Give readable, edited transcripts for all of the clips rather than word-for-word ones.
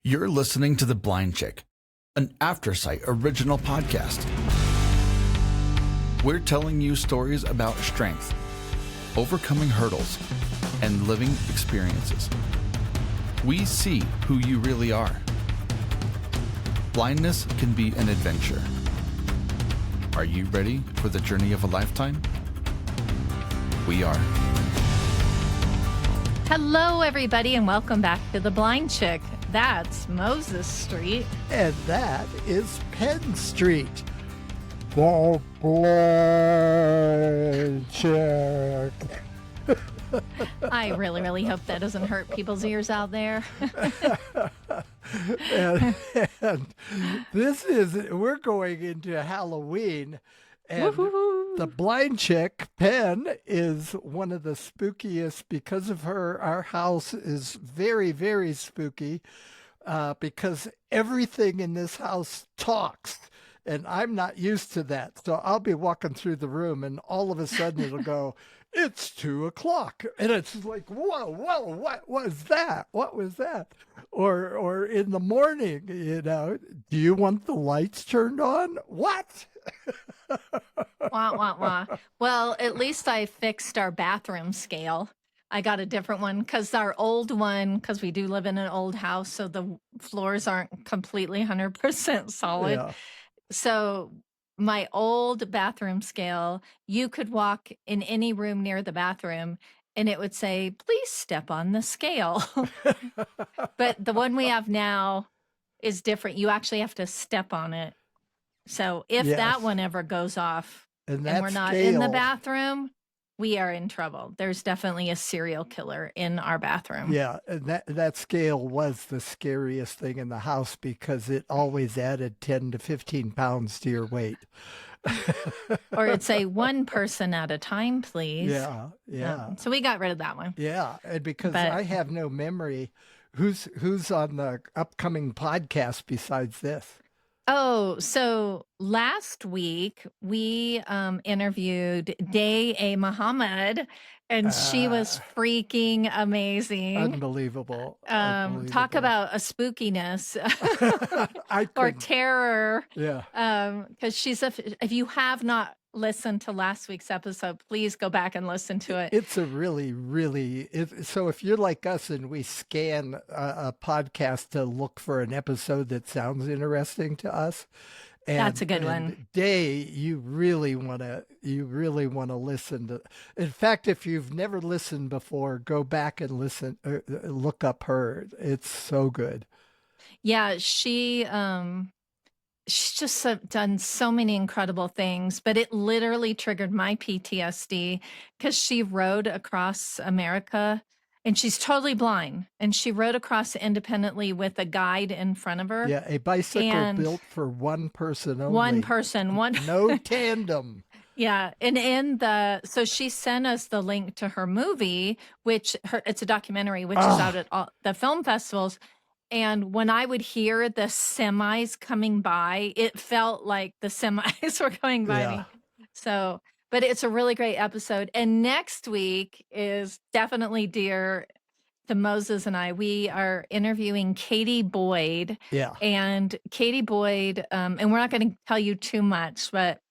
You're listening to The Blind Chick, an Aftersight original podcast. We're telling you stories about strength, overcoming hurdles, and living experiences. We see who you really are. Blindness can be an adventure. Are you ready for the journey of a lifetime? We are. Hello, everybody, and welcome back to The Blind Chick. That's Moses Street. And that is Penn Street. The Blind Chick. I really hope that doesn't hurt people's ears out there. and we're going into Halloween. And Woo-hoo-hoo. the Blind Chick, Penn, is one of the spookiest. Because of her, our house is very, very spooky because everything in this house talks. And I'm not used to that. So I'll be walking through the room and all of a sudden it'll go, it's 2:00. And it's like, whoa, what was that? What was that? Or in the morning, do you want the lights turned on? What? Wah, wah, wah. Well, at least I fixed our bathroom scale. I got a different one because our old one, because we do live in an old house, so the floors aren't completely 100% solid. Yeah. So my old bathroom scale, you could walk in any room near the bathroom and it would say, please step on the scale. But the one we have now is different. You actually have to step on it. So if that one ever goes off and we're not in the bathroom, we are in trouble. There's definitely a serial killer in our bathroom. Yeah, and that scale was the scariest thing in the house because it always added 10 to 15 pounds to your weight. Or it'd say one person at a time, please. Yeah. So we got rid of that one. Yeah, and because I have no memory, who's on the upcoming podcast besides this? Oh, so last week we interviewed Day A. Muhammad, and she was freaking amazing. Unbelievable. Talk about a spookiness or terror. Yeah. Because if you have not listened to last week's episode, please go back and listen to it. It's a so if you're like us and we scan a podcast to look for an episode that sounds interesting to us, that's a good one. Day, you really want to listen to. In fact, if you've never listened before, go back and listen. Look up her. It's so good. Yeah, she's just done so many incredible things, but it literally triggered my PTSD because she rode across America and she's totally blind. And she rode across independently with a guide in front of her. Yeah, a bicycle built for one person only. One person. No tandem. Yeah. And so she sent us the link to her movie, it's a documentary, which is out at all the film festivals. And when I would hear the semis coming by, it felt like the semis were going by me. So, but it's a really great episode. And next week is definitely dear to Moses and I. We are interviewing Katie Boyd. Yeah. And Katie Boyd, and we're not going to tell you too much, but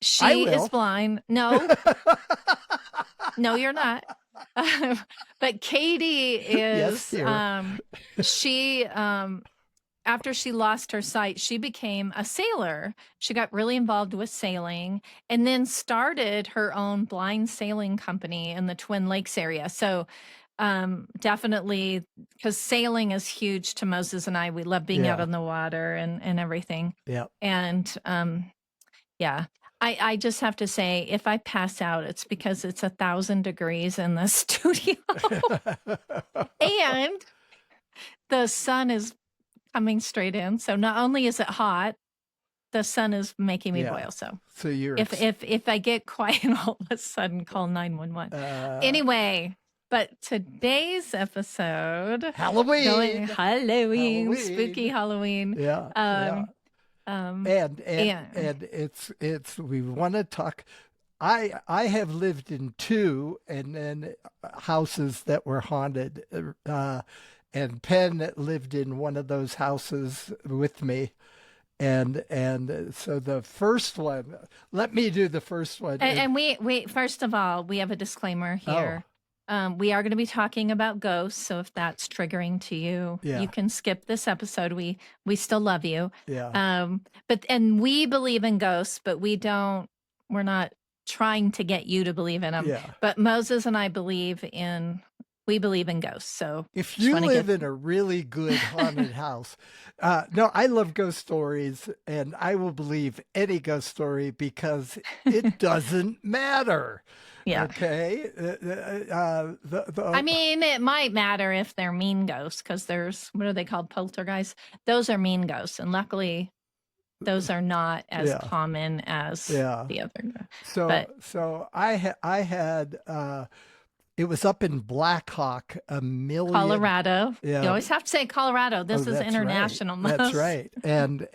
she is blind. No. No, you're not. But Katie is, she, after she lost her sight, she became a sailor. She got really involved with sailing and then started her own blind sailing company in the Twin Lakes area. So definitely, because sailing is huge to Moses and I. We love being out on the water and everything. Yeah. And I just have to say, if I pass out, it's because it's 1,000 degrees in the studio. And the sun is coming straight in. So not only is it hot, the sun is making me boil. So you're if I get quiet all of a sudden, call 911. Anyway, but today's episode, Halloween, spooky Halloween. And it's we want to talk. I have lived in two and then houses that were haunted, and Penn lived in one of those houses with me. And so the first one, let me do the first one. And we first of all, we have a disclaimer here. We are going to be talking about ghosts, so if that's triggering to you, you can skip this episode. We still love you. Yeah. And we believe in ghosts, but we're not trying to get you to believe in them. Yeah. But Moses and I believe in ghosts. So if you live in a really good haunted house, no, I love ghost stories, and I will believe any ghost story because it doesn't matter. Yeah. Okay. I mean, it might matter if they're mean ghosts, because what are they called? Poltergeists. Those are mean ghosts, and luckily, those are not as common as the other. So I had. It was up in Blackhawk, Colorado. Yeah. You always have to say Colorado. This is international. Right. That's right. And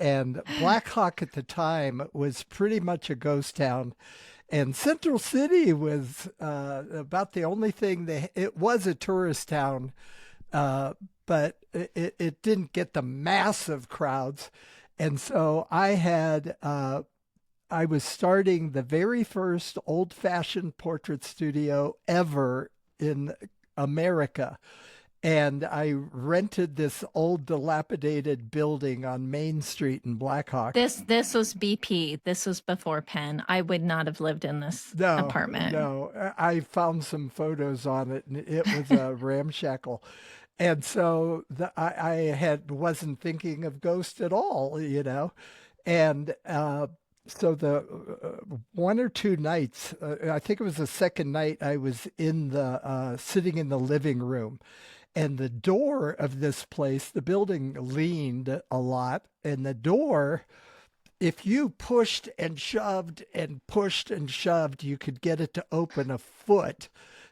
Blackhawk at the time was pretty much a ghost town. And Central City was about the only thing it was a tourist town, but it didn't get the massive crowds. And so I was starting the very first old-fashioned portrait studio ever in America. And I rented this old dilapidated building on Main Street in Blackhawk. This was BP. This was before Penn. I would not have lived in this apartment. No, I found some photos on it, and it was a ramshackle. And so I wasn't thinking of ghosts at all, and so the one or two nights, I think it was the second night, I was sitting in the living room, and the door of this place, the building leaned a lot, and the door, if you pushed and shoved, you could get it to open a foot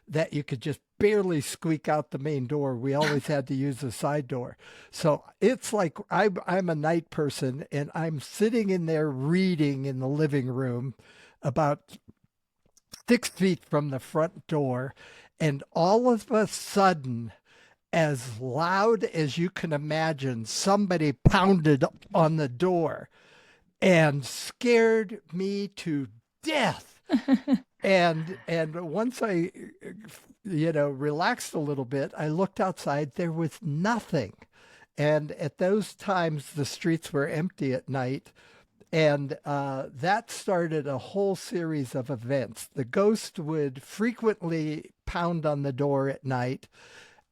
that you could just barely squeak out the main door. We always had to use the side door. So it's like I'm a night person, and I'm sitting in there reading in the living room about 6 feet from the front door. And all of a sudden, as loud as you can imagine, somebody pounded on the door and scared me to death. And once I, relaxed a little bit, I looked outside. There was nothing. And at those times, the streets were empty at night. And that started a whole series of events. The ghost would frequently pound on the door at night.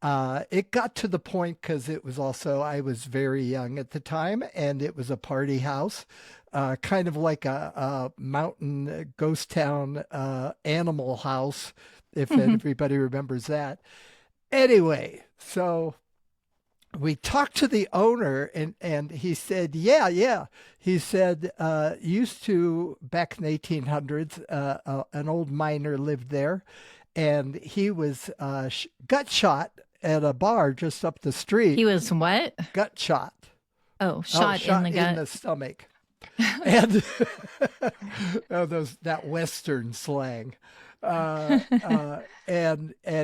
It got to the point, because I was very young at the time, and it was a party house. Kind of like a mountain ghost town Animal House, if everybody remembers that. Anyway, so we talked to the owner, and he said, yeah. He said, used to, back in the 1800s, an old miner lived there, and he was gut shot at a bar just up the street. He was what? Gut shot. Oh, shot in the gut. In the stomach. And that Western slang. And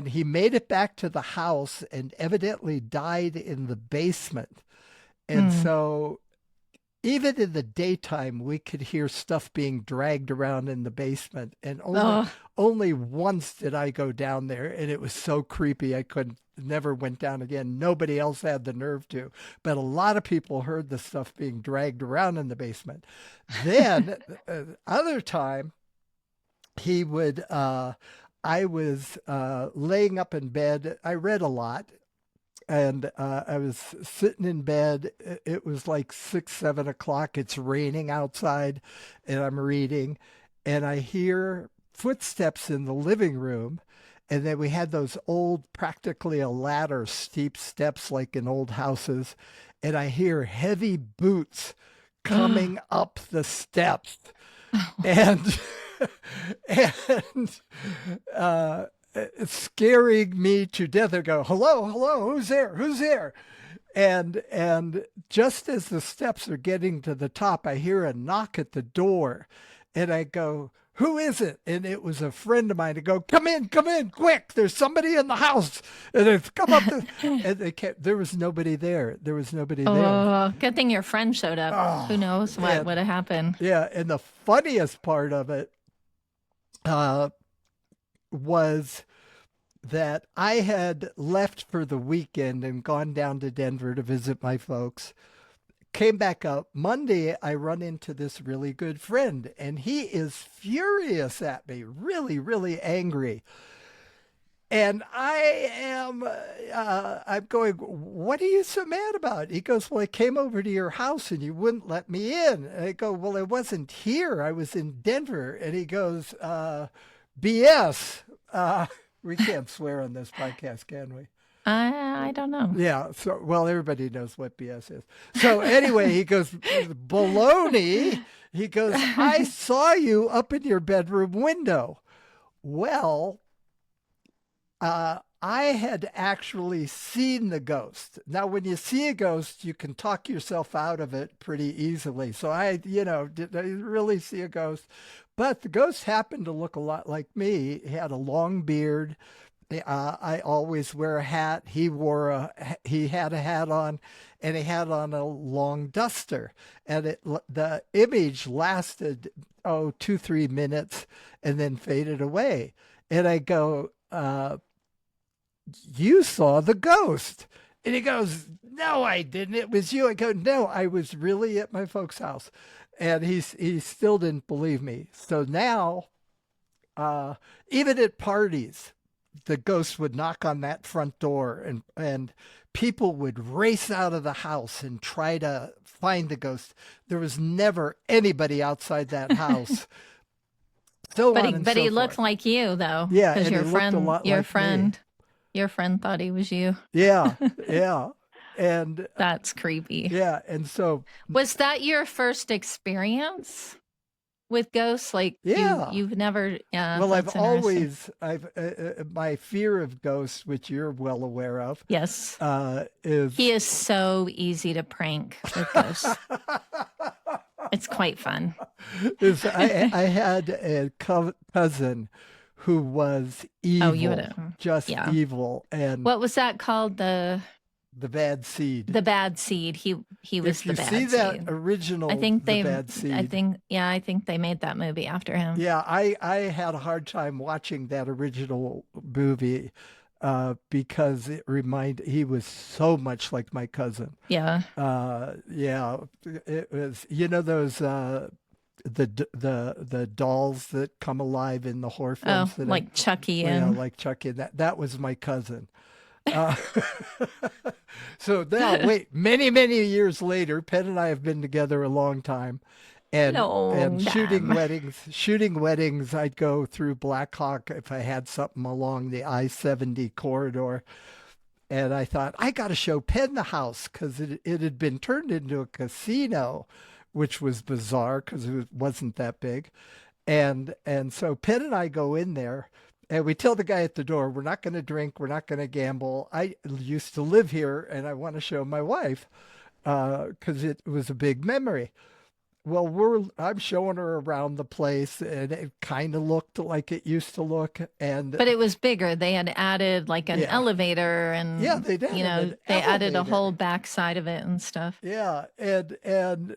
he made it back to the house and evidently died in the basement. And so even in the daytime, we could hear stuff being dragged around in the basement. And only once did I go down there, and it was so creepy I never went down again. Nobody else had the nerve to, but a lot of people heard the stuff being dragged around in the basement. Then other time, he would, I was laying up in bed. I read a lot, and I was sitting in bed. It was like 6, 7 o'clock. It's raining outside, and I'm reading, and I hear footsteps in the living room. And then we had those old, practically a ladder, steep steps like in old houses. And I hear heavy boots coming up the steps. And scaring me to death. I go, hello, who's there? And just as the steps are getting to the top, I hear a knock at the door. And I go, who is it? And it was a friend of mine to go, come in, quick. There's somebody in the house. And it's come up. And they kept, there was nobody there. There was nobody there. Oh, good thing your friend showed up. Oh, who knows what would have happened. Yeah. And the funniest part of it was that I had left for the weekend and gone down to Denver to visit my folks. Came back up Monday. I run into this really good friend, and he is furious at me, really, really angry. And I'm going, what are you so mad about? He goes, well, I came over to your house and you wouldn't let me in. And I go, well, I wasn't here. I was in Denver. And he goes, BS. We can't swear on this podcast, can we? I don't know. Yeah. So, well, everybody knows what BS is. So anyway, he goes, baloney. He goes, I saw you up in your bedroom window. Well, I had actually seen the ghost. Now, when you see a ghost, you can talk yourself out of it pretty easily. So I didn't really see a ghost. But the ghost happened to look a lot like me. He had a long beard. I always wear a hat. He had a hat on, and he had on a long duster. And the image lasted, 2-3 minutes and then faded away. And I go, you saw the ghost. And he goes, no, I didn't. It was you. I go, no, I was really at my folks' house. And he still didn't believe me. So now, even at parties, the ghost would knock on that front door, and people would race out of the house and try to find the ghost. There was never anybody outside that house. But he looked like you, though. Yeah, because your friend thought he was you. Yeah, yeah. And that's creepy. Yeah. And so, was that your first experience with ghosts? Like, yeah, you've never, well, my fear of ghosts, which you're well aware of. Yes. Is he is so easy to prank with ghosts. It's quite fun. I had a cousin who was evil, evil. And what was that called? The bad seed. The bad seed. He was the bad seed. If you see that original, Bad Seed. I think they made that movie after him. Yeah, I had a hard time watching that original movie because he was so much like my cousin. Yeah. Yeah. It was, those the dolls that come alive in the horror films. Oh, like Chucky. Like Chucky. That was my cousin. So now, wait, many, many years later, Penn and I have been together a long time, and shooting weddings. I'd go through Blackhawk if I had something along the I-70 corridor, and I thought, I got to show Penn the house, because it had been turned into a casino, which was bizarre because it wasn't that big, and so Penn and I go in there. And we tell the guy at the door, we're not going to drink, we're not going to gamble. I used to live here, and I want to show my wife because it was a big memory. Well, I'm showing her around the place, and it kind of looked like it used to look. But it was bigger. They had added like an elevator, and they did. They added a whole backside of it and stuff. Yeah, and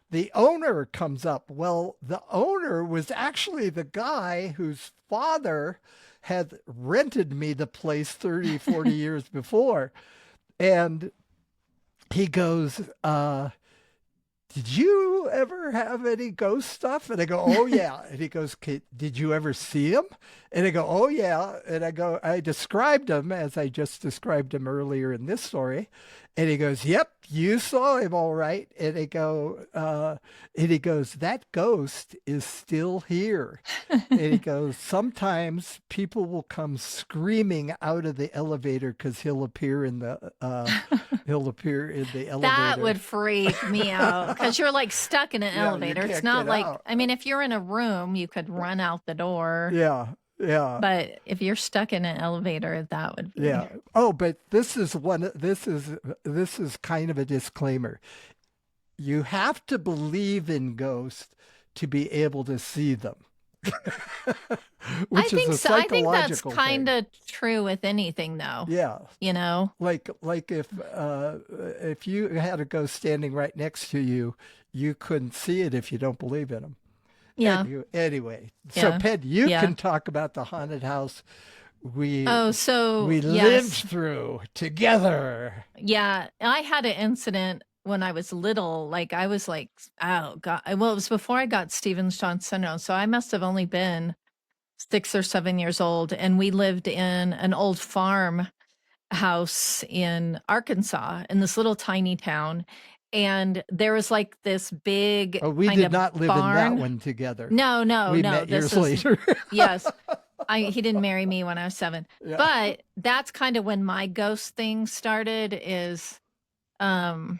the owner comes up. Well, the owner was actually the guy whose father had rented me the place 30, 40 years before. And he goes, did you ever have any ghost stuff? And I go, oh, yeah. And he goes, did you ever see him? And I go, oh, yeah. And I described him as I just described him earlier in this story. And he goes, yep, you saw him all right. And he goes, that ghost is still here. And he goes, sometimes people will come screaming out of the elevator because he'll appear in the elevator. That would freak me out because you're like stuck in an elevator. It's not like, I mean, if you're in a room, you could run out the door. Yeah. Yeah. But if you're stuck in an elevator, that would be. Yeah. Oh, but this is kind of a disclaimer. You have to believe in ghosts to be able to see them. I Which think is a so. I think that's psychological kind thing. of true with anything, though. Yeah. You know? Like if you had a ghost standing right next to you, you couldn't see it if you don't believe in them. Yeah. Anyway, so Yeah. Ped, you Yeah. can talk about the haunted house we yes. lived through together. Yeah, I had an incident when I was little. Like I was like, oh God. Well, it was before I got Stevens-Johnson syndrome, so I must have only been 6 or 7 years old, and we lived in an old farm house in Arkansas in this little tiny town. And there was like this big Oh, we kind did of not live in that barn. one together. No, We met this years is later. yes. He didn't marry me when I was 7. Yeah. But that's kind of when my ghost thing started is um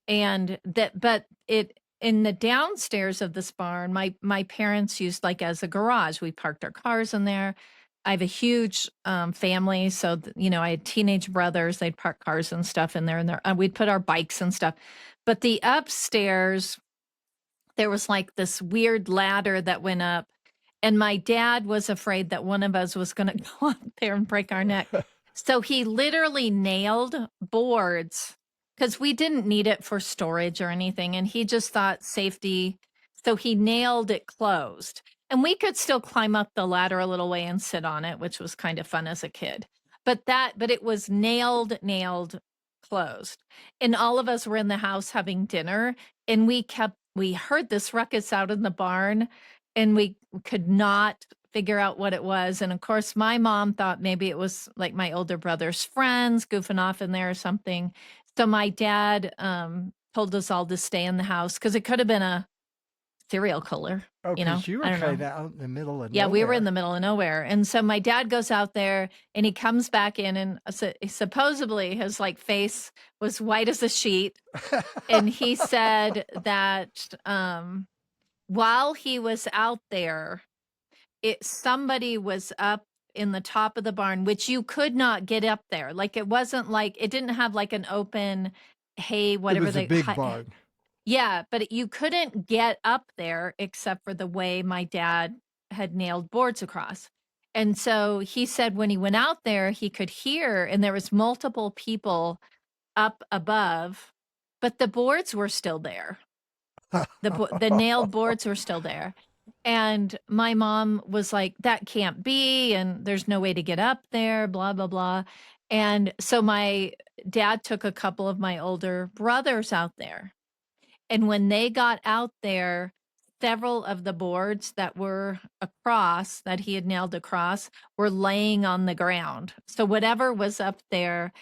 and that but it in the downstairs of this barn, my parents used like as a garage. We parked our cars in there. I have a huge family, so I had teenage brothers. They'd park cars and stuff in there, and we'd put our bikes and stuff. But the upstairs, there was like this weird ladder that went up, and my dad was afraid that one of us was going to go up there and break our neck. So he literally nailed boards because we didn't need it for storage or anything. And he just thought safety. So he nailed it closed. And we could still climb up the ladder a little way and sit on it, which was kind of fun as a kid. But it was nailed closed. And all of us were in the house having dinner, and we heard this ruckus out in the barn, and we could not figure out what it was. And of course, my mom thought maybe it was like my older brother's friends goofing off in there or something. So my dad told us all to stay in the house because it could have been a serial killer. Oh, because you were kind of know. out in the middle of Yeah, nowhere. we were in the middle of nowhere. And so my dad goes out there and he comes back in, and supposedly his like face was white as a sheet. And he said that while he was out there, somebody was up in the top of the barn, which you could not get up there. Like it wasn't like, it didn't have like an open hay, whatever. It was a big barn. Yeah, but you couldn't get up there except for the way my dad had nailed boards across. And so he said when he went out there, he could hear, and there was multiple people up above, but the boards were still there. The nailed boards were still there. And my mom was like, that can't be, and there's no way to get up there, blah, blah, blah. And so my dad took a couple of my older brothers out there. And when they got out there, several of the boards that were across, that he had nailed across, were laying on the ground. So whatever was up there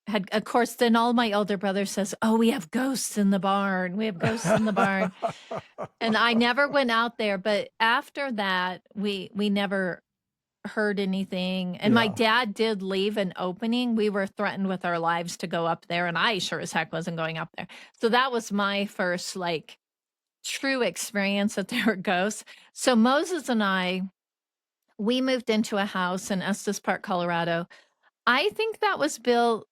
had, of course, then all my older brother says, oh, we have ghosts in the barn. We have ghosts in the barn. And I never went out there. But after that, we never heard anything. And my dad did leave an opening. We were threatened with our lives to go up there, and I sure as heck wasn't going up there. So that was my first like true experience that there were ghosts. So Moses and we moved into a house in Estes Park, Colorado. I think that was built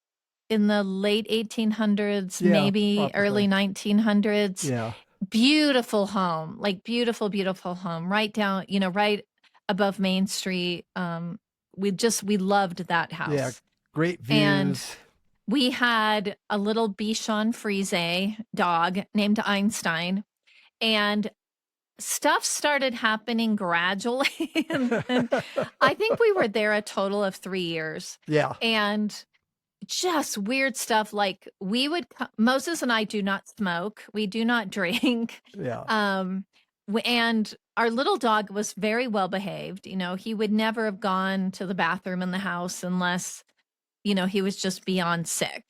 in the late 1800s, maybe probably early 1900s. Yeah. Beautiful home, like beautiful, beautiful home, right down, right above Main Street. We loved that house. Yeah, great views. And we had a little Bichon Frise dog named Einstein, and stuff started happening gradually. and I think we were there a total of 3 years. Yeah. And just weird stuff. Like Moses and I do not smoke. We do not drink. Yeah. And our little dog was very well behaved. He would never have gone to the bathroom in the house unless, he was just beyond sick.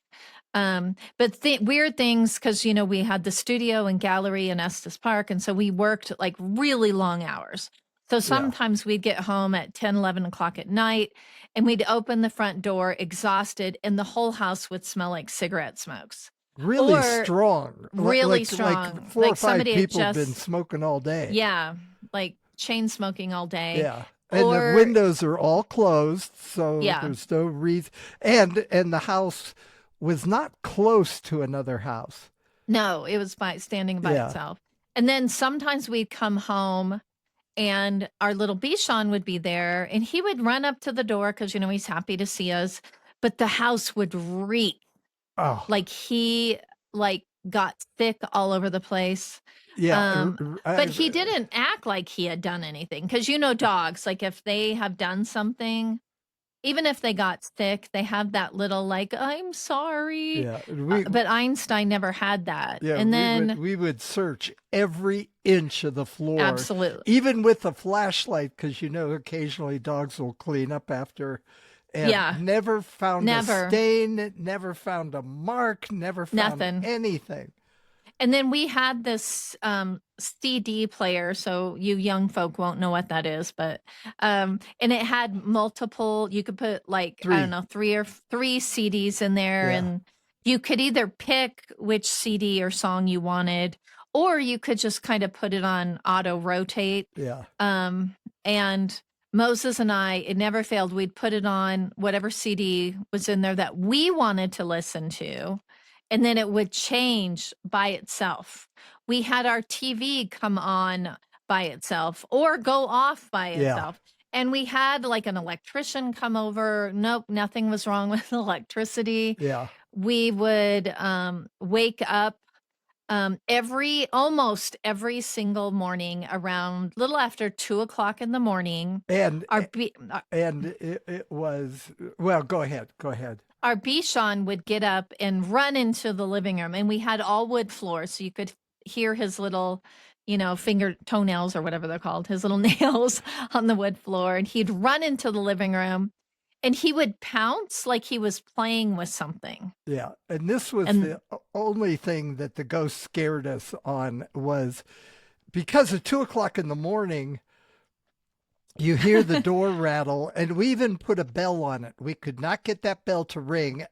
But weird things, because, we had the studio and gallery in Estes Park. And so we worked like really long hours. So sometimes we'd get home at 10, 11 o'clock at night, and we'd open the front door exhausted, and the whole house would smell like cigarette smokes. Really strong. Really like, strong. Like 4 or 5 people have been smoking all day. Yeah, like chain smoking all day. Yeah. And the windows are all closed, so there's no reason. And the house was not close to another house. No, it was standing by itself. And then sometimes we'd come home and our little Bichon would be there and he would run up to the door because, he's happy to see us. But the house would reek. Oh, Like he got sick all over the place. yeah. But he didn't act like he had done anything because dogs, like if they have done something, even if they got sick, they have that little I'm sorry. Yeah, but Einstein never had that. Yeah, and then we would search every inch of the floor. Absolutely. Even with a flashlight, because occasionally dogs will clean up after. And never found a stain, never found a mark, never found anything. And then we had this CD player, so you young folk won't know what that is, but and it had multiple. You could put three CDs in there, and you could either pick which CD or song you wanted, or you could just kind of put it on auto rotate. Yeah. And Moses and I, it never failed. We'd put it on whatever CD was in there that we wanted to listen to, and then it would change by itself. We had our TV come on by itself or go off by itself. And we had an electrician come over. Nope, nothing was wrong with electricity. Yeah. We would wake up almost every single morning around little after 2:00 in the morning. And it was, well, go ahead. Our Bichon would get up and run into the living room, and we had all wood floors, so you could hear his little, finger toenails or whatever they're called, his little nails on the wood floor, and he'd run into the living room. And he would pounce like he was playing with something. Yeah. And this was the only thing that the ghost scared us on was because at 2:00 in the morning, you hear the door rattle, and we even put a bell on it. We could not get that bell to ring.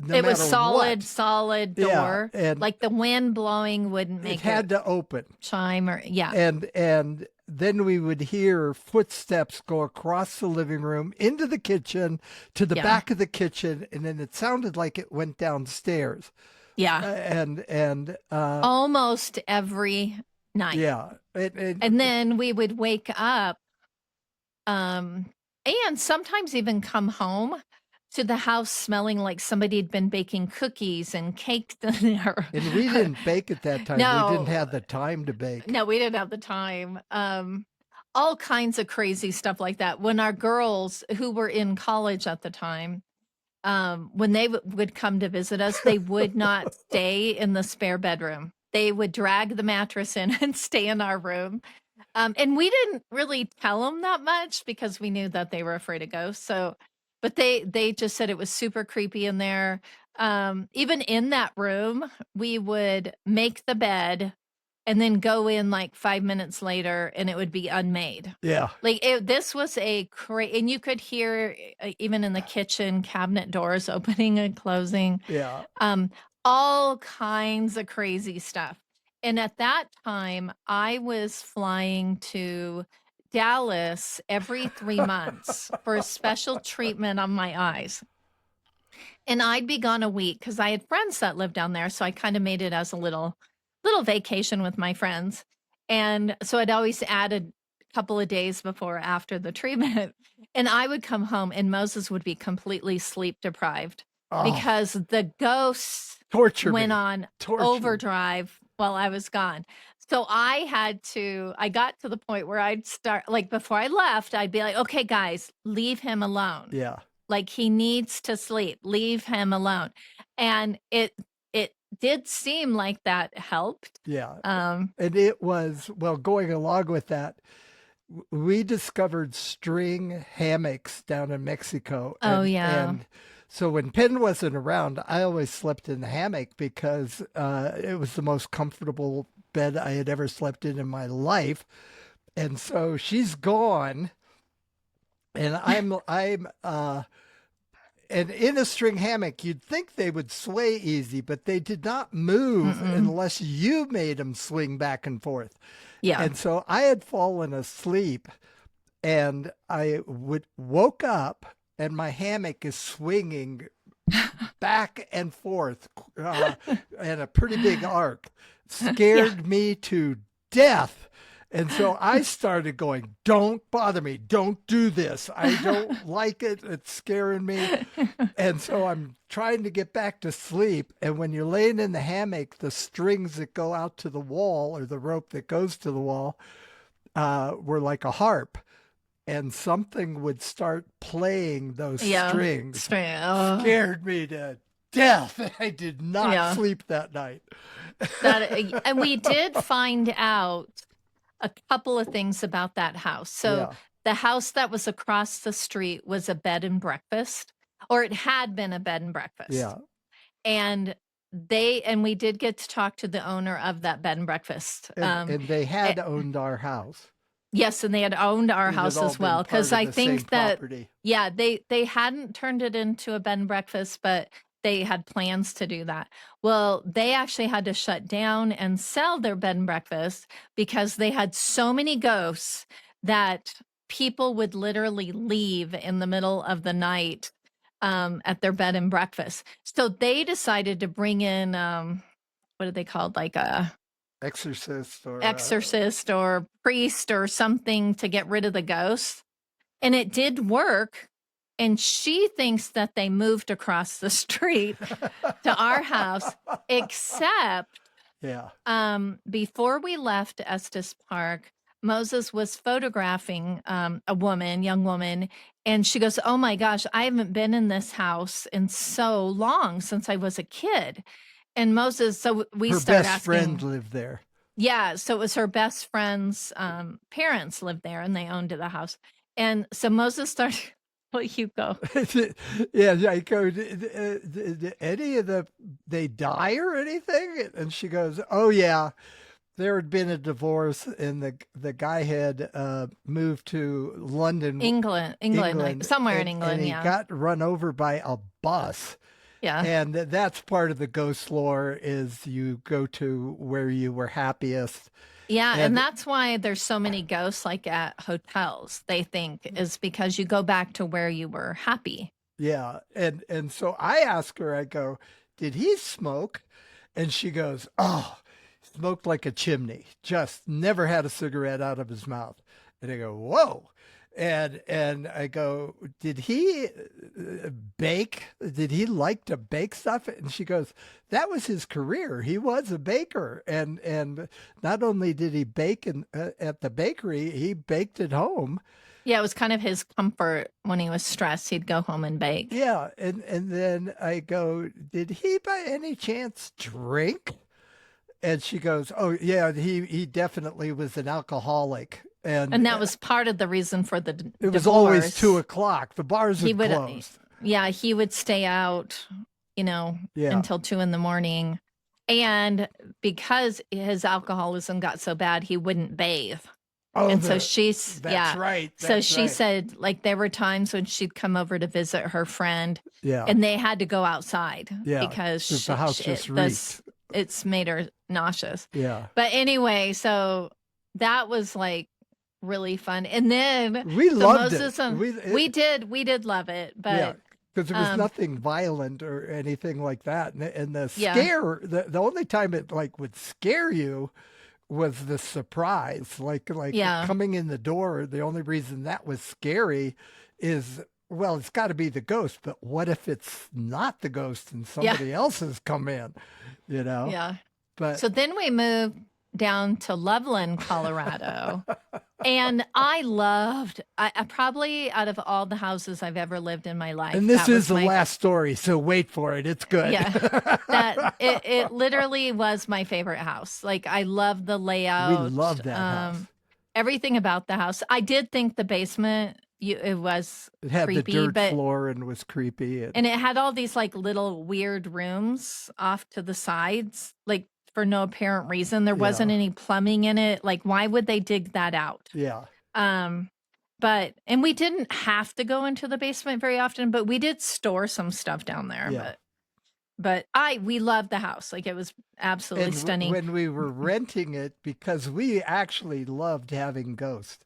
It was solid door. Yeah, and like the wind blowing wouldn't make it. It had to open. Chime or, And then we would hear footsteps go across the living room into the kitchen to the back of the kitchen, and then it sounded like it went downstairs. Yeah. And almost every night. Yeah. And then we would wake up and sometimes even come home to the house smelling like somebody had been baking cookies and cake in there. And we didn't bake at that time. No. We didn't have the time to bake. No, we didn't have the time. All kinds of crazy stuff like that. When our girls who were in college at the time, when they would come to visit us, they would not stay in the spare bedroom. They would drag the mattress in and stay in our room. And we didn't really tell them that much because we knew that they were afraid of ghosts. But they just said it was super creepy in there. Even in that room, we would make the bed and then go in 5 minutes later and it would be unmade. Yeah. This was and you could hear even in the kitchen, cabinet doors opening and closing. Yeah. All kinds of crazy stuff. And at that time, I was flying to Dallas every 3 months for a special treatment on my eyes. And I'd be gone a week because I had friends that lived down there. So I kind of made it as a little vacation with my friends. And so I'd always add a couple of days before or after the treatment. And I would come home and Moses would be completely sleep deprived because the ghosts went on overdrive while I was gone. So I got to the point where I'd start, before I left, I'd be like, okay, guys, leave him alone. Yeah. He needs to sleep. Leave him alone. And it did seem like that helped. Yeah. And it was, going along with that, we discovered string hammocks down in Mexico. And so when Penn wasn't around, I always slept in the hammock because it was the most comfortable bed I had ever slept in my life. And so she's gone, and I'm and in a string hammock, you'd think they would sway easy, but they did not move unless you made them swing back and forth. Yeah. And so I had fallen asleep, and I woke up, and my hammock is swinging back and forth in a pretty big arc. scared me to death. And so I started going, don't bother me. Don't do this. I don't like it. It's scaring me. And so I'm trying to get back to sleep. And when you're laying in the hammock, the strings that go out to the wall or the rope that goes to the wall were like a harp. And something would start playing those strings. Scared me to death. I did not sleep that night. And we did find out a couple of things about that house. So the house that was across the street was a bed and breakfast, or it had been a bed and breakfast. Yeah. And we did get to talk to the owner of that bed and breakfast. And they had owned our house. Yes, and they had owned our house as well. Because I think that, property. they hadn't turned it into a bed and breakfast, but they had plans to do that. Well, they actually had to shut down and sell their bed and breakfast because they had so many ghosts that people would literally leave in the middle of the night at their bed and breakfast. So they decided to bring in, what are they called? Like a exorcist or priest or something to get rid of the ghosts. And it did work. And she thinks that they moved across the street to our house, except before we left Estes Park, Moses was photographing a young woman, and she goes, "Oh my gosh, I haven't been in this house in so long, since I was a kid." And Moses, so we started asking. Her best friend lived there. Yeah, so it was her best friend's parents lived there, and they owned the house. And so Moses started... Well, you go. I go, did any of they die or anything? And she goes, oh, yeah. There had been a divorce, and the guy had moved to London. England. Like somewhere in England, and he got run over by a bus. Yeah. And that's part of the ghost lore, is you go to where you were happiest. Yeah, and that's why there's so many ghosts like at hotels, they think, is because you go back to where you were happy. Yeah, and so I ask her, I go, did he smoke? And she goes, oh, smoked like a chimney, just never had a cigarette out of his mouth. And I go, whoa. And I go, did he bake? Did he like to bake stuff? And she goes, that was his career. He was a baker. And not only did he bake at the bakery, he baked at home. Yeah, it was kind of his comfort when he was stressed. He'd go home and bake. Yeah. And then I go, did he by any chance drink? And she goes, oh, yeah, he definitely was an alcoholic. And that was part of the reason for the divorce. It was always 2:00. The bars would close. Yeah, he would stay out, until 2 a.m. And because his alcoholism got so bad, he wouldn't bathe. Oh, and so that's right. So she said, like, there were times when she'd come over to visit her friend, and they had to go outside because the house just reeked. It's made her nauseous. Yeah. But anyway, so that was like really fun. And then we loved it. We did love it, but because there was nothing violent or anything like that. And the scare, the only time it would scare you was the surprise, coming in the door. The only reason that was scary is, well, it's got to be the ghost, but what if it's not the ghost and somebody else has come in, Yeah. But so then we moved down to Loveland, Colorado. And I probably, out of all the houses I've ever lived in my life. And this is the last story, so wait for it. It's good. Yeah. It literally was my favorite house. Like, I love the layout. We love that house. Everything about the house. I did think the basement, it was had creepy, the dirt floor and was creepy. And it had all these little weird rooms off to the sides, for no apparent reason. There wasn't any plumbing in it. Like, why would they dig that out? Yeah. And we didn't have to go into the basement very often, but we did store some stuff down there. Yeah. But we loved the house. Like, it was absolutely stunning. When we were renting it, because we actually loved having ghosts.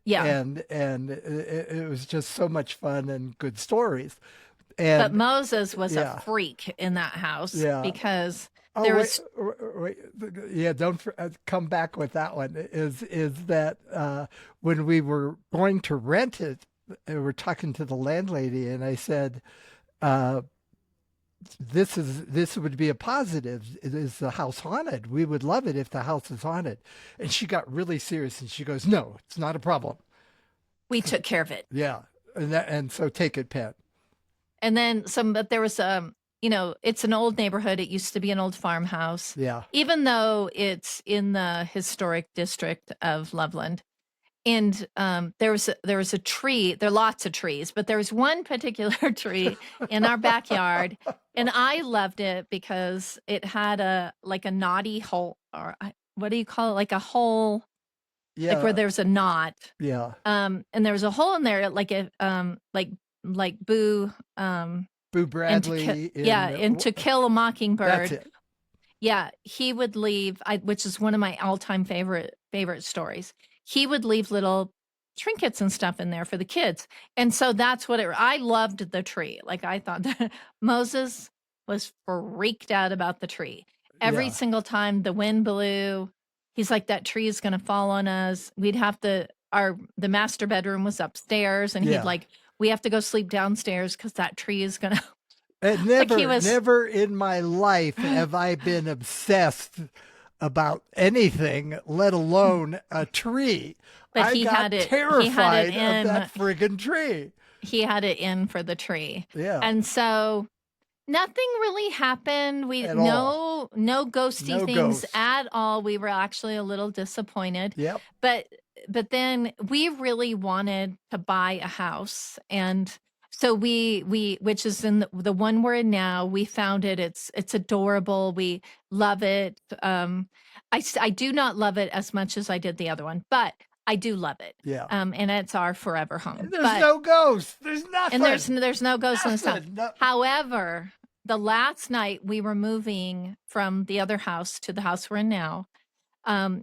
Yeah. And it was just so much fun and good stories. But Moses was a freak in that house because Oh, There wait, was wait, yeah, don't come back with that one. Is that when we were going to rent it, we were talking to the landlady, and I said, uh, this would be a positive. Is the house haunted? We would love it if the house is haunted. And she got really serious, and she goes, "No, it's not a problem." we took care of it. Yeah, and so take it, Pat. And then but there was it's an old neighborhood. It used to be an old farmhouse. Yeah, Even though it's in the historic district of Loveland. And there was a tree. There are lots of trees, but there was one particular tree in our backyard, and I loved it because it had a knotty hole, or what do you call it? Like a hole, like where yeah, there's a knot. yeah. And there was a hole in there, like Boo, Boo and Bradley. and To Kill a Mockingbird. That's it. Yeah, he would leave, which is one of my all-time favorite stories. He would leave little trinkets and stuff in there for the kids. And so that's what I loved the tree. Like, I thought that Moses was freaked out about the tree. Every Yeah, single time the wind blew, he's like, that tree is going to fall on us. We'd have the master bedroom was upstairs, and he'd yeah. like, we have to go sleep downstairs because that tree is going to, And like, he was, never in my life have I been obsessed about anything, let alone a tree. but I he got had it terrified of in. that friggin' tree. He had it in for the tree. Yeah, And so nothing really happened. at all. No ghosty No things ghosts. at all. We were actually a little disappointed. Yep. But then we really wanted to buy a house, and so we which is in the one we're in now. We found it. It's adorable. We love it. I do not love it as much as I did the other one, but I do love it. Yeah. And it's our forever home. And there's no ghosts. There's nothing. And there's no ghosts in the house. Nothing. No. However, the last night we were moving from the other house to the house we're in now.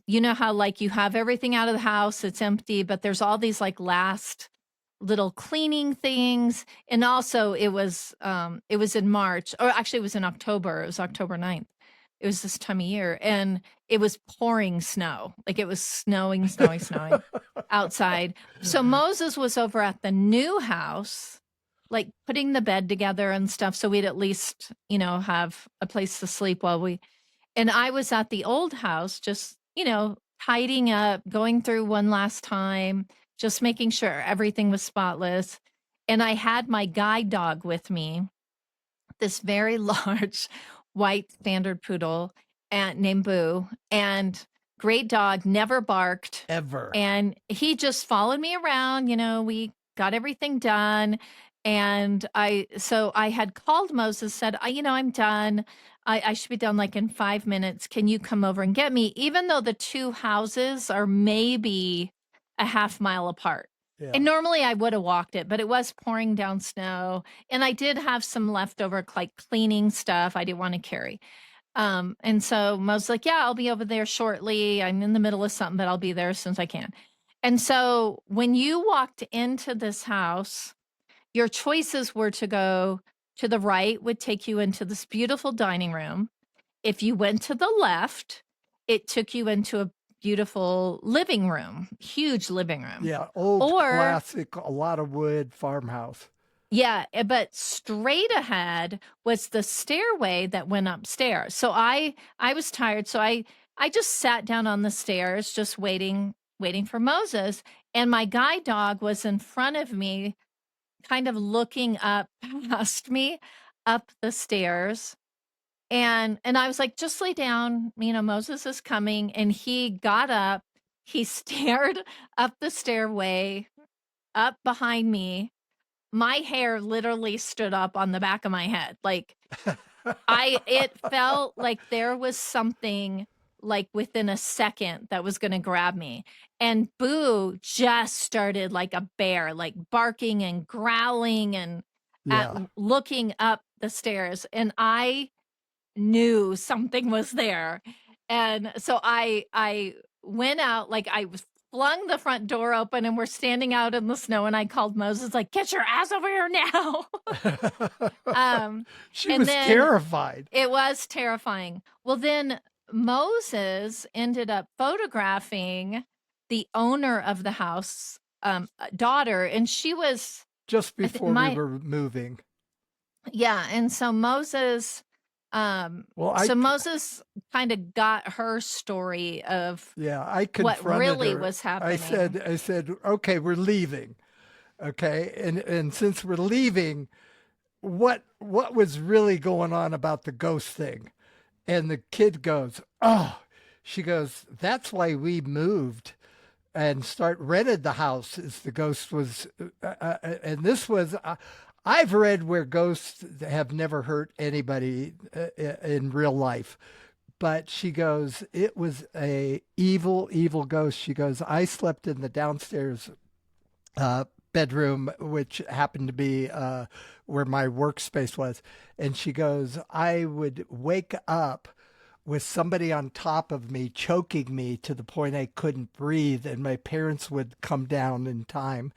You know how, like, you have everything out of the house, it's empty, but there's all these like last little cleaning things. And also it was in March, or actually it was in October. It was October 9th. It was this time of year, and it was pouring snow. Like, it was snowing outside. So Moses was over at the new house, like putting the bed together and stuff, so we'd at least, have a place to sleep and I was at the old house, just, tidying up, going through one last time, just making sure everything was spotless. And I had my guide dog with me, this very large white standard poodle named Boo, and great dog, never barked. Ever. And he just followed me around. We got everything done. And I had called Moses, said, I'm done. I should be done like in 5 minutes. Can you come over and get me? Even though the two houses are maybe a half mile apart. Yeah. And normally I would have walked it, but it was pouring down snow. And I did have some leftover like cleaning stuff I didn't want to carry. And so Moses was like, yeah, I'll be over there shortly. I'm in the middle of something, but I'll be there as soon as I can. And so when you walked into this house, your choices were to go to the right would take you into this beautiful dining room. If you went to the left, it took you into a beautiful living room, huge living room. Yeah, old classic, a lot of wood farmhouse. Yeah, but straight ahead was the stairway that went upstairs. So I was tired, so I just sat down on the stairs, just waiting for Moses, and my guide dog was in front of me, kind of looking up past me up the stairs. And I was like, just lay down, Moses is coming. And he got up, he stared up the stairway, up behind me. My hair literally stood up on the back of my head. Like, it felt like there was something like within a second that was going to grab me. And Boo just started like a bear, like barking and growling and looking up the stairs. And I knew something was there. And so I went out, like I was flung the front door open and we're standing out in the snow. And I called Moses, like, get your ass over here now. She was terrified. It was terrifying. Well, then Moses ended up photographing the owner of the house, daughter, and she was just before we were moving. Yeah, and so Moses, Moses kind of got her story of I confronted what really her. was happening. I said, okay, we're leaving. Okay, and since we're leaving, what was really going on about the ghost thing? And the kid goes, she goes, that's why we moved and rented the house, is the ghost was, and this was, I've read where ghosts have never hurt anybody in real life. But she goes, it was a evil, evil ghost. She goes, I slept in the downstairs bedroom, which happened to be where my workspace was. And she goes, I would wake up with somebody on top of me, choking me to the point I couldn't breathe. And my parents would come down in time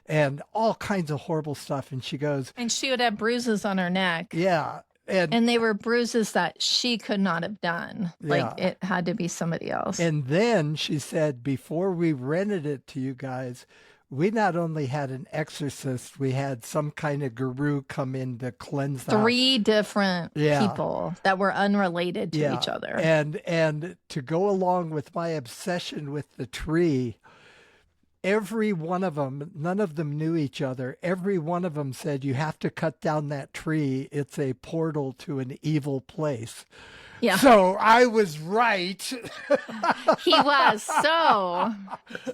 and all kinds of horrible stuff. And she goes, and she would have bruises on her neck. Yeah. And they were bruises that she could not have done. Like it had to be somebody else. And then she said, before we rented it to you guys, we not only had an exorcist, we had some kind of guru come in to cleanse the 3 different people that were unrelated to each other. And to go along with my obsession with the tree, every one of them, none of them knew each other. Every one of them said, you have to cut down that tree. It's a portal to an evil place. Yeah. So I was right. He was. So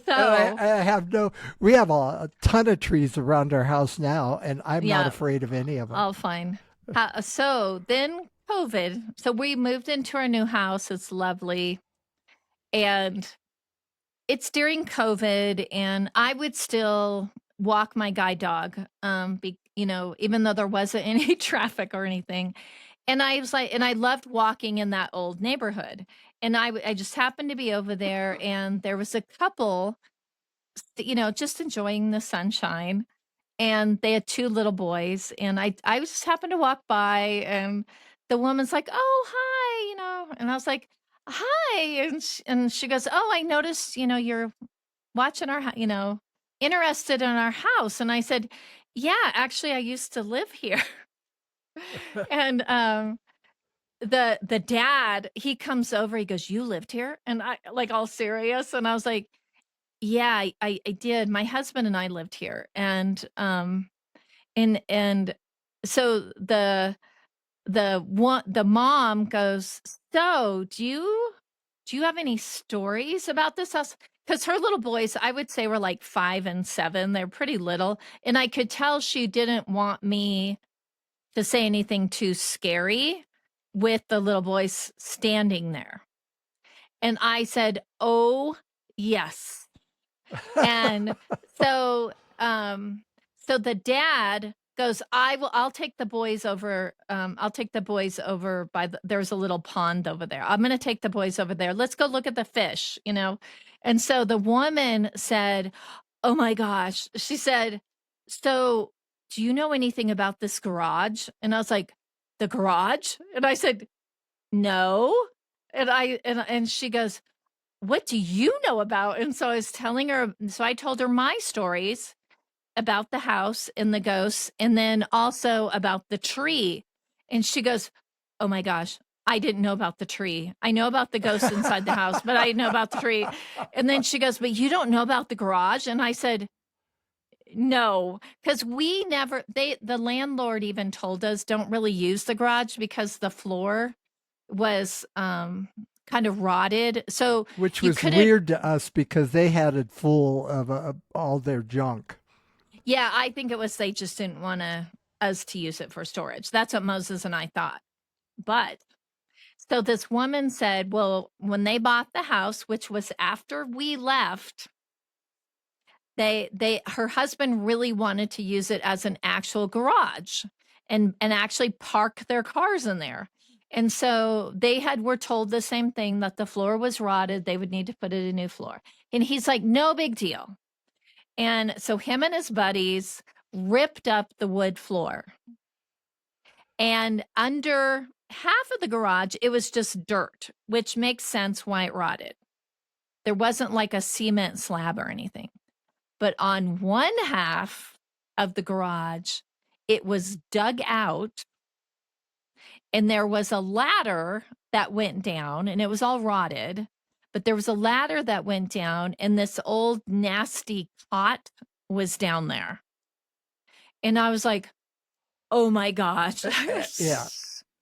I have we have a ton of trees around our house now, and I'm not afraid of any of them. Oh, fine. So then COVID. So we moved into our new house. It's lovely. And it's during COVID, and I would still walk my guide dog, even though there wasn't any traffic or anything. And I was like, and I loved walking in that old neighborhood. And I just happened to be over there, and there was a couple, just enjoying the sunshine. And they had 2 little boys. And I just happened to walk by, and the woman's like, oh, hi, and I was like, hi. And she goes, oh, I noticed, you're watching interested in our house. And I said, yeah, actually, I used to live here. And the dad, he comes over, he goes, you lived here? And I, like, all serious, and I was like, yeah, I did. My husband and I lived here. And so the mom goes, so do you have any stories about this house? Because her little boys, I would say, were like 5 and 7. They're pretty little, and I could tell she didn't want me to say anything too scary with the little boys standing there. And I said, oh, yes. And so the dad goes, I'll take the boys over. I'll take the boys over there's a little pond over there. I'm going to take the boys over there. Let's go look at the fish, And so the woman said, oh my gosh. She said, so do you know anything about this garage? And I was like, the garage? And I said, no. And she goes, what do you know about? And so I was telling her, so I told her my stories about the house and the ghosts, and then also about the tree. And she goes, oh my gosh, I didn't know about the tree. I know about the ghosts inside the house, but I didn't know about the tree. And then she goes, but you don't know about the garage? And I said, no, because the landlord even told us don't really use the garage because the floor was kind of rotted. So which was weird to us because they had it full of all their junk. Yeah, I think it was they just didn't want us to use it for storage. That's what Moses and I thought. But so this woman said, well, when they bought the house, which was after we left, her husband really wanted to use it as an actual garage and actually park their cars in there. And so were told the same thing, that the floor was rotted. They would need to put in a new floor. And he's like, no big deal. And so him and his buddies ripped up the wood floor. And under half of the garage, it was just dirt, which makes sense why it rotted. There wasn't like a cement slab or anything. But on one half of the garage, it was dug out. And there was a ladder that went down, and it was all rotted. But there was a ladder that went down, and this old nasty cot was down there. And I was like, oh my gosh. Yeah.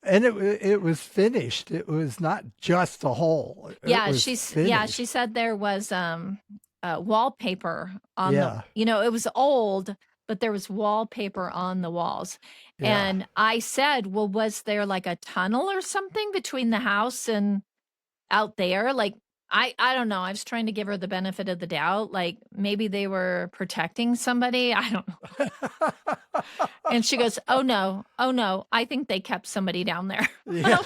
And it was finished. It was not just a hole. She said there was wallpaper on it was old, but there was wallpaper on the walls. Yeah. And I said, well, was there like a tunnel or something between the house and out there? Like, I don't know. I was trying to give her the benefit of the doubt. Like, maybe they were protecting somebody. I don't know. And she goes, oh no. I think they kept somebody down there. Yeah,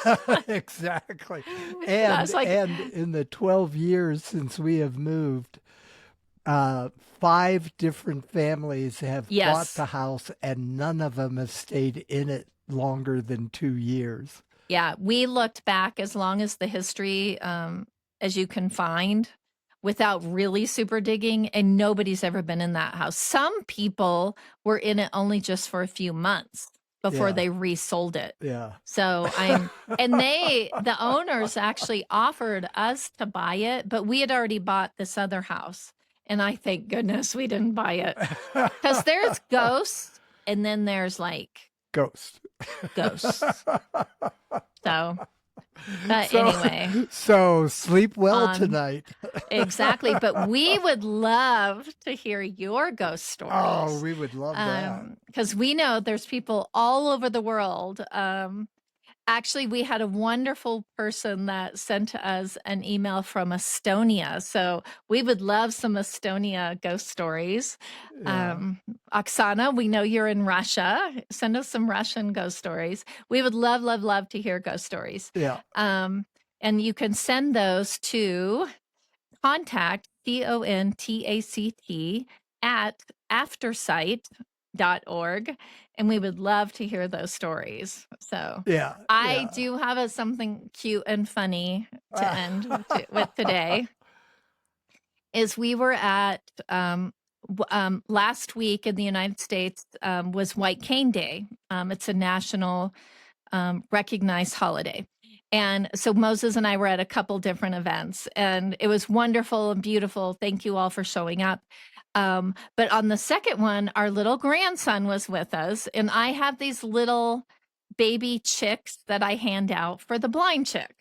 exactly. And, and in the 12 years since we have moved, 5 different families have bought the house, and none of them have stayed in it longer than 2 years. Yeah, we looked back as long as the history as you can find without really super digging, and nobody's ever been in that house. Some people were in it only just for a few months before they resold it. Yeah. So the owners actually offered us to buy it, but we had already bought this other house. And I thank goodness we didn't buy it, because there's ghosts, and then there's like ghosts. Anyway. So sleep well tonight. Exactly. But we would love to hear your ghost stories. Oh, we would love that. Because we know there's people all over the world. Actually, we had a wonderful person that sent us an email from Estonia. So we would love some Estonia ghost stories. Yeah. Oksana, we know you're in Russia. Send us some Russian ghost stories. We would love, love, love to hear ghost stories. Yeah. And you can send those to contact, CONTACT, at aftersight.org, and we would love to hear those stories. So I do have something cute and funny to end with today. Is we were at last week in the United States was White Cane Day. It's a national recognized holiday. And so Moses and I were at a couple different events, and it was wonderful and beautiful. Thank you all for showing up. But on the second one, our little grandson was with us, and I have these little baby chicks that I hand out for the blind chick.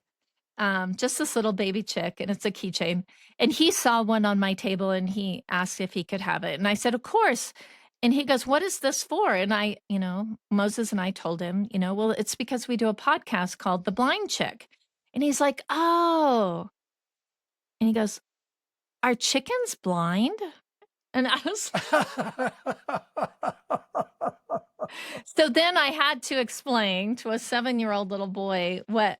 Just this little baby chick, and it's a keychain. And he saw one on my table, and he asked if he could have it. And I said, of course. And he goes, what is this for? And I, Moses and I told him, well, it's because we do a podcast called The Blind Chick. And he's like, oh. And he goes, are chickens blind? And I was so then I had to explain to a 7-year-old little boy what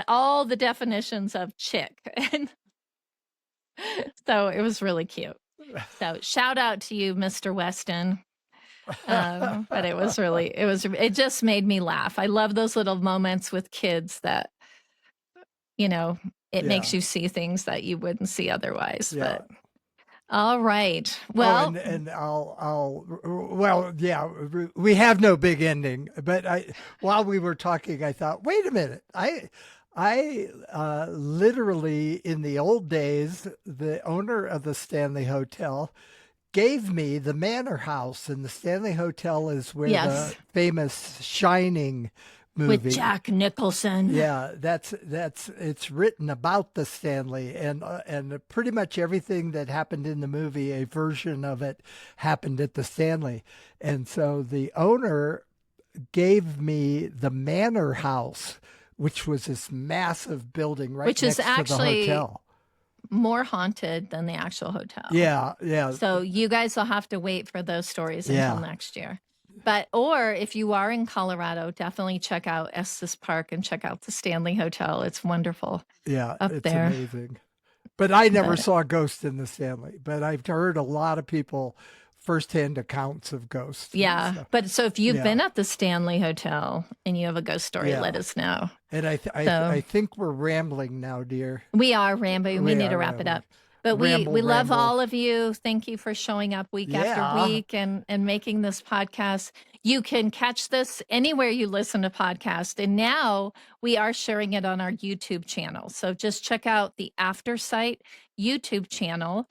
all the definitions of chick. And so it was really cute. So shout out to you, Mr. Weston. But it just made me laugh. I love those little moments with kids that, it makes you see things that you wouldn't see otherwise. Yeah. But all right. Well, we have no big ending, but while we were talking, I thought, wait a minute. I literally, in the old days, the owner of the Stanley Hotel gave me the Manor House, and the Stanley Hotel is where the famous Shining movie with Jack Nicholson. Yeah, it's written about the Stanley, and pretty much everything that happened in the movie, a version of it happened at the Stanley. And so the owner gave me the Manor House, which was this massive building next to the hotel. More haunted than the actual hotel. Yeah. So you guys will have to wait for those stories until next year. or if you are in Colorado, definitely check out Estes Park and check out the Stanley Hotel. It's wonderful. Yeah, up it's there. amazing. But I never saw a ghost in the Stanley. But I've heard a lot of people firsthand accounts of ghosts. Yeah. But so if you've been at the Stanley Hotel and you have a ghost story, let us know. And I think we're rambling now, dear. We are rambling. We need to wrap it up. But we love all of you. Thank you for showing up week after week and making this podcast. You can catch this anywhere you listen to podcasts. And now we are sharing it on our YouTube channel. So just check out the After Sight YouTube channel.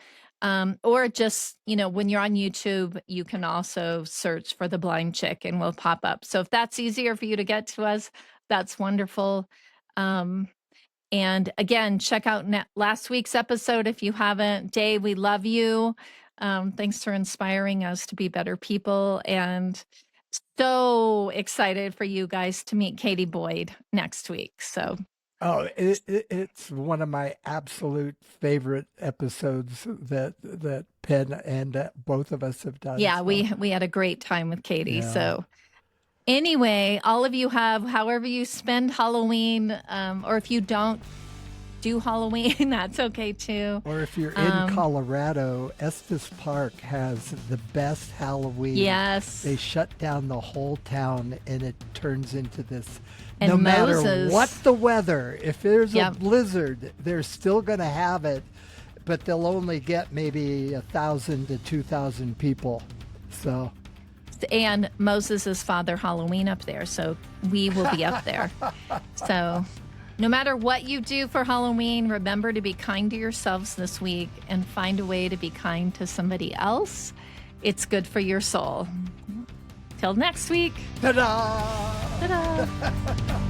Or just, when you're on YouTube, you can also search for The Blind Chick and we'll pop up. So if that's easier for you to get to us, that's wonderful. And again, check out last week's episode if you haven't. Dave, we love you. Thanks for inspiring us to be better people. And so excited for you guys to meet Katie Boyd next week. So, it's one of my absolute favorite episodes that Penn and both of us have done. Yeah, so. we had a great time with Katie. Yeah. So anyway, all of you have, however you spend Halloween, or if you don't do Halloween, that's okay too. Or if you're in Colorado, Estes Park has the best Halloween. Yes. They shut down the whole town and it turns into this, and no Moses, matter what the weather, if there's a blizzard, they're still going to have it, but they'll only get maybe 1,000 to 2,000 people. So. And Moses is Father Halloween up there, so we will be up there. So no matter what you do for Halloween, remember to be kind to yourselves this week and find a way to be kind to somebody else. It's good for your soul. Till next week. Ta-da! Ta-da!